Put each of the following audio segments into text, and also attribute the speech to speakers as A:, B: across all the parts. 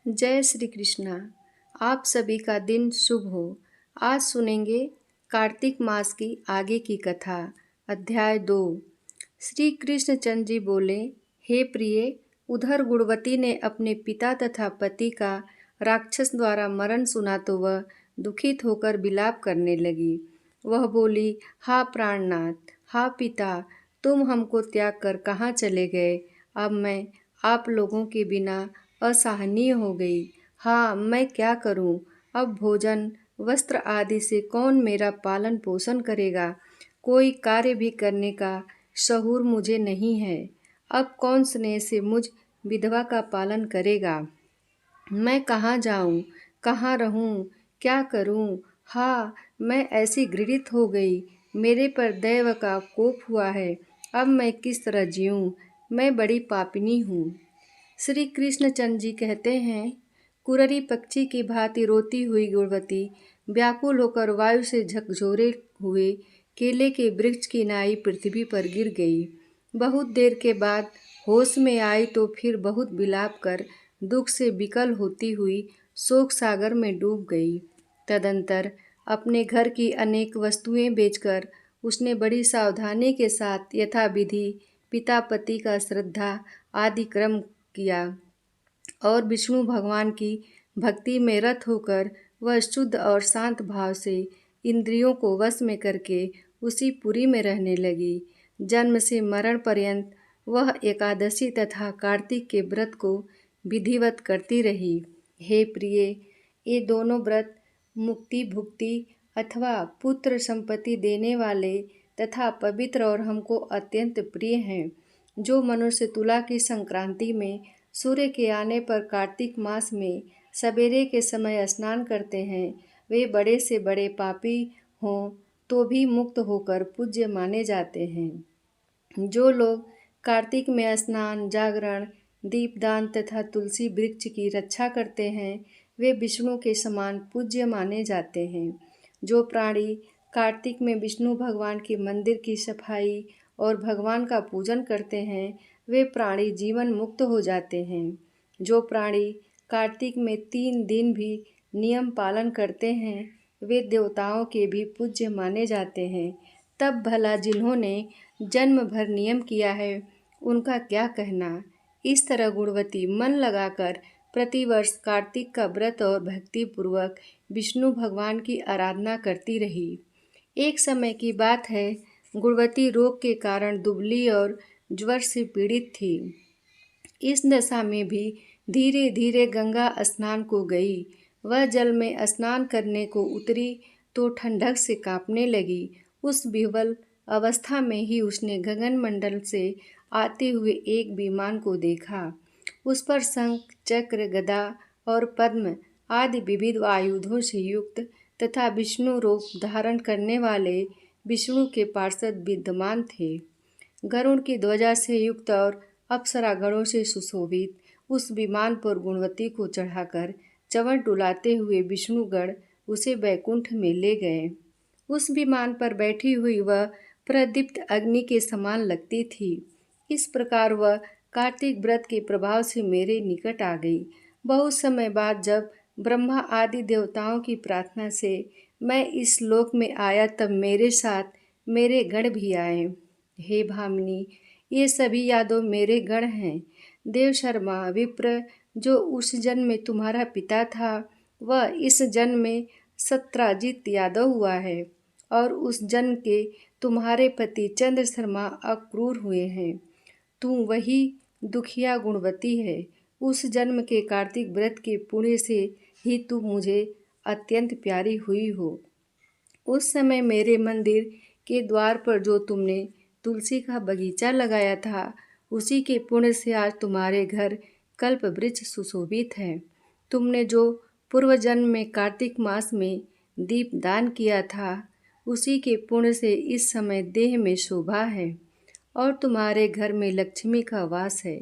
A: जय श्री कृष्णा। आप सभी का दिन शुभ हो। आज सुनेंगे कार्तिक मास की आगे की कथा। अध्याय 2। श्री कृष्ण चंद्र जी बोले, हे प्रिय, उधर गुणवती ने अपने पिता तथा पति का राक्षस द्वारा मरण सुना तो वह दुखित होकर विलाप करने लगी। वह बोली, हा प्राणनाथ, हा पिता, तुम हमको त्याग कर कहाँ चले गए। अब मैं आप लोगों के बिना असहनीय हो गई। हाँ, मैं क्या करूं। अब भोजन वस्त्र आदि से कौन मेरा पालन पोषण करेगा। कोई कार्य भी करने का शऊर मुझे नहीं है। अब कौन स्नेह से मुझ विधवा का पालन करेगा। मैं कहाँ जाऊं, कहाँ रहूं, क्या करूं। हाँ, मैं ऐसी घृणित हो गई। मेरे पर दैव का कोप हुआ है। अब मैं किस तरह जीऊं। मैं बड़ी पापिनी हूँ। श्री कृष्ण चंद्र जी कहते हैं, कुररी पक्षी की भांति रोती हुई गुणवती व्याकुल होकर वायु से झकझोरे हुए केले के वृक्ष की नाई पृथ्वी पर गिर गई। बहुत देर के बाद होश में आई तो फिर बहुत विलाप कर दुख से विकल होती हुई शोक सागर में डूब गई। तदंतर अपने घर की अनेक वस्तुएं बेचकर उसने बड़ी सावधानी के साथ यथाविधि पिता पति का श्रद्धा आदि क्रम किया और विष्णु भगवान की भक्ति में रत होकर वह शुद्ध और शांत भाव से इंद्रियों को वश में करके उसी पुरी में रहने लगी। जन्म से मरण पर्यंत वह एकादशी तथा कार्तिक के व्रत को विधिवत करती रही। हे प्रिय, ये दोनों व्रत मुक्ति भुक्ति अथवा पुत्र संपत्ति देने वाले तथा पवित्र और हमको अत्यंत प्रिय हैं। जो मनुष्य तुला की संक्रांति में सूर्य के आने पर कार्तिक मास में सवेरे के समय स्नान करते हैं, वे बड़े से बड़े पापी हों तो भी मुक्त होकर पूज्य माने जाते हैं। जो लोग कार्तिक में स्नान, जागरण, दीपदान तथा तुलसी वृक्ष की रक्षा करते हैं, वे विष्णु के समान पूज्य माने जाते हैं। जो प्राणी कार्तिक में विष्णु भगवान के मंदिर की सफाई और भगवान का पूजन करते हैं, वे प्राणी जीवन मुक्त हो जाते हैं। जो प्राणी कार्तिक में 3 दिन भी नियम पालन करते हैं, वे देवताओं के भी पूज्य माने जाते हैं। तब भला जिन्होंने जन्म भर नियम किया है, उनका क्या कहना। इस तरह गुणवती मन लगाकर प्रतिवर्ष कार्तिक का व्रत और भक्ति पूर्वक विष्णु भगवान की आराधना करती रही। एक समय की बात है, गुणवती रोग के कारण दुबली और ज्वर से पीड़ित थी। इस दशा में भी धीरे धीरे गंगा स्नान को गई। वह जल में स्नान करने को उतरी तो ठंडक से कांपने लगी। उस विह्वल अवस्था में ही उसने गगन मंडल से आते हुए एक विमान को देखा। उस पर शंख, चक्र, गदा और पद्म आदि विविध आयुधों से युक्त तथा विष्णु रूप धारण करने वाले विष्णु के पार्षद विद्यमान थे। गरुड़ की ध्वजा से युक्त और अप्सरा गणों से सुशोभित उस विमान पर गुणवती को चढ़ाकर चंवर डुलाते हुए विष्णुगण उसे वैकुंठ में ले गए। उस विमान पर बैठी हुई वह प्रदीप्त अग्नि के समान लगती थी। इस प्रकार वह कार्तिक व्रत के प्रभाव से मेरे निकट आ गई। बहुत समय बाद जब ब्रह्मा आदि देवताओं की प्रार्थना से मैं इस लोक में आया, तब मेरे साथ मेरे गण भी आए। हे भामिनी, ये सभी यादव मेरे गण हैं। देव शर्मा विप्र, जो उस जन्म में तुम्हारा पिता था, वह इस जन्म में सत्राजित यादव हुआ है और उस जन्म के तुम्हारे पति चंद्र शर्मा अक्रूर हुए हैं। तू वही दुखिया गुणवती है। उस जन्म के कार्तिक व्रत के पुण्य से ही तू मुझे अत्यंत प्यारी हुई हो। उस समय मेरे मंदिर के द्वार पर जो तुमने तुलसी का बगीचा लगाया था, उसी के पुण्य से आज तुम्हारे घर कल्प वृक्ष सुशोभित है। तुमने जो पूर्व जन्म में कार्तिक मास में दीप दान किया था, उसी के पुण्य से इस समय देह में शोभा है और तुम्हारे घर में लक्ष्मी का वास है।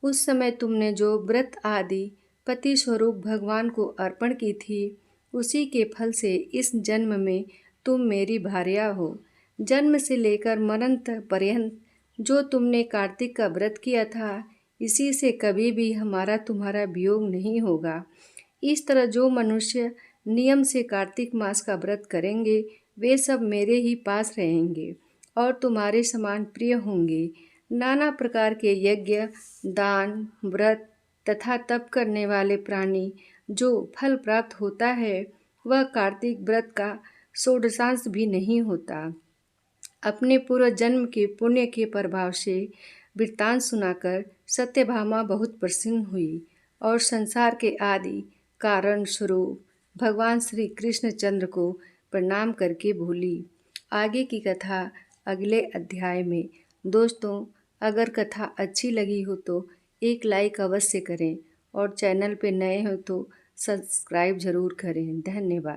A: उस समय तुमने जो व्रत आदि पति स्वरूप भगवान को अर्पण की थी, उसी के फल से इस जन्म में तुम मेरी भार्या हो। जन्म से लेकर मरण पर्यंत जो तुमने कार्तिक का व्रत किया था, इसी से कभी भी हमारा तुम्हारा वियोग नहीं होगा। इस तरह जो मनुष्य नियम से कार्तिक मास का व्रत करेंगे वे सब मेरे ही पास रहेंगे और तुम्हारे समान प्रिय होंगे। नाना प्रकार के यज्ञ, दान, व्रत तथा तप करने वाले प्राणी जो फल प्राप्त होता है वह कार्तिक व्रत का षोडशांश भी नहीं होता। अपने पूर्व जन्म के पुण्य के प्रभाव से वृत्तांत सुनाकर सत्यभामा बहुत प्रसन्न हुई और संसार के आदि कारण स्वरूप भगवान श्री कृष्णचंद्र को प्रणाम करके बोली। आगे की कथा अगले अध्याय में। दोस्तों, अगर कथा अच्छी लगी हो तो एक लाइक अवश्य करें और चैनल पे नए हो तो सब्सक्राइब ज़रूर करें। धन्यवाद।